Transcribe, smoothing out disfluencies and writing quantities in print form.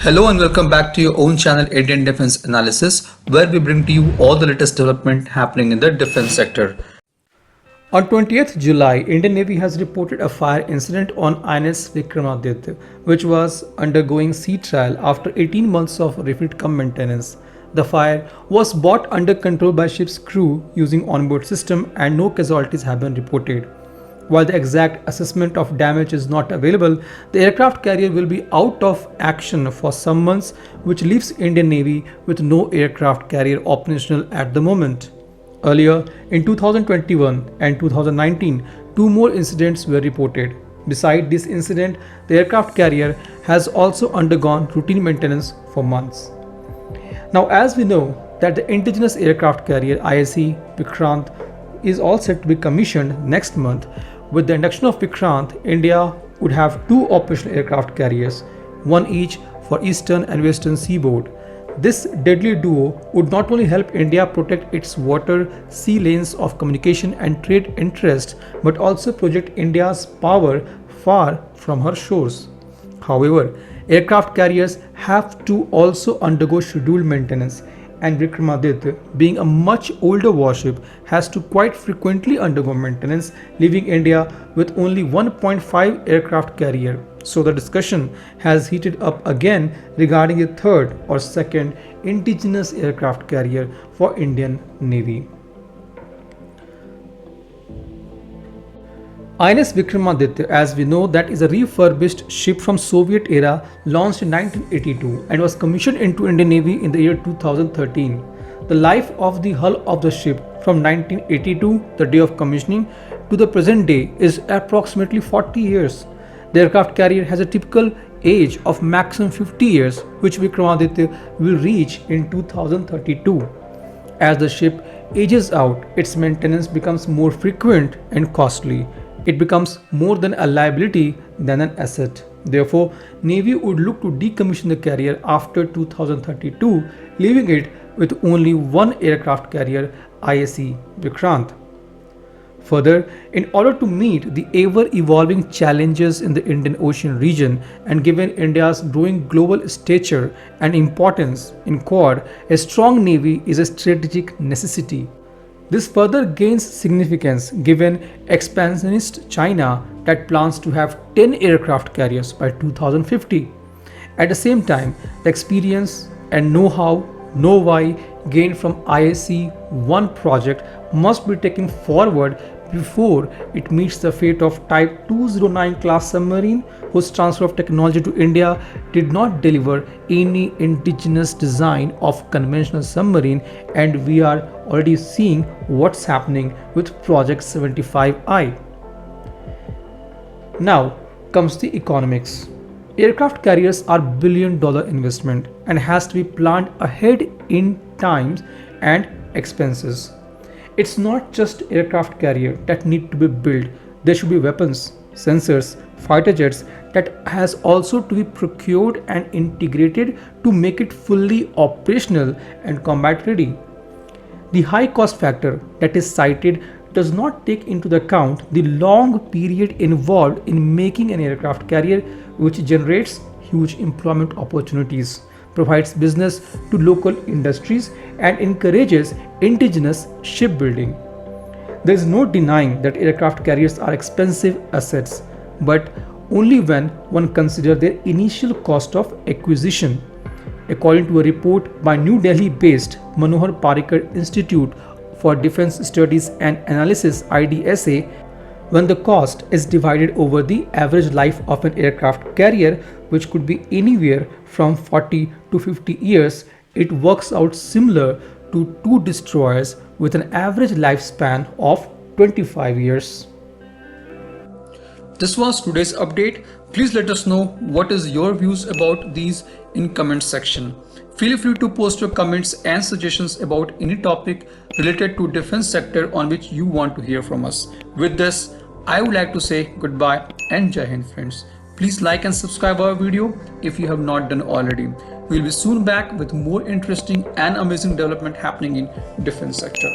Hello and welcome back to your own channel Indian Defense Analysis, where we bring to you all the latest development happening in the defense sector. On 20th July, Indian Navy has reported a fire incident on INS Vikramaditya, which was undergoing sea trial after 18 months of refit cum maintenance. The fire was brought under control by ship's crew using onboard system and no casualties have been reported. While the exact assessment of damage is not available, the aircraft carrier will be out of action for some months, which leaves Indian Navy with no aircraft carrier operational at the moment. Earlier, in 2021 and 2019, two more incidents were reported. Besides this incident, the aircraft carrier has also undergone routine maintenance for months. Now, as we know that the indigenous aircraft carrier IAC Vikrant is all set to be commissioned next month. With the induction of Vikrant, India would have two operational aircraft carriers, one each for Eastern and Western Seaboard. This deadly duo would not only help India protect its water, sea lanes of communication and trade interests, but also project India's power far from her shores. However, aircraft carriers have to also undergo scheduled maintenance, and Vikramaditya, being a much older warship, has to quite frequently undergo maintenance, leaving India with only 1.5 aircraft carrier. So the discussion has heated up again regarding a third or second indigenous aircraft carrier for Indian Navy. INS Vikramaditya, as we know, that is a refurbished ship from Soviet era launched in 1982 and was commissioned into Indian Navy in the year 2013. The life of the hull of the ship from 1982, the day of commissioning, to the present day is approximately 40 years. The aircraft carrier has a typical age of maximum 50 years, which Vikramaditya will reach in 2032. As the ship ages out, its maintenance becomes more frequent and costly. It becomes more than a liability than an asset. Therefore, Navy would look to decommission the carrier after 2032, leaving it with only one aircraft carrier, IAC Vikrant. Further, in order to meet the ever-evolving challenges in the Indian Ocean region and given India's growing global stature and importance in Quad, a strong navy is a strategic necessity. This further gains significance given expansionist China that plans to have 10 aircraft carriers by 2050. At the same time, the experience and know-how, know-why gained from IAC1 project must be taken forward before it meets the fate of Type 209 class submarine, whose transfer of technology to India did not deliver any indigenous design of conventional submarine, and we are already seeing what's happening with Project 75I. Now comes the economics. Aircraft carriers are billion-dollar investment and has to be planned ahead in times and expenses. It's not just aircraft carrier that need to be built. There should be weapons, sensors, fighter jets that has also to be procured and integrated to make it fully operational and combat ready. The high cost factor that is cited does not take into account the long period involved in making an aircraft carrier, which generates huge employment opportunities, provides business to local industries, and encourages indigenous shipbuilding. There is no denying that aircraft carriers are expensive assets, but only when one considers their initial cost of acquisition. According to a report by New Delhi-based Manohar Parrikar Institute for Defense Studies and Analysis (IDSA), when the cost is divided over the average life of an aircraft carrier, which could be anywhere from 40 to 50 years, it works out similar to two destroyers with an average lifespan of 25 years. This was today's update. Please let us know what is your views about these in comment section. Feel free to post your comments and suggestions about any topic related to defense sector on which you want to hear from us. With this, I would like to say goodbye and Jai Hind, friends. Please like and subscribe our video if you have not done already. We will be soon back with more interesting and amazing development happening in defense sector.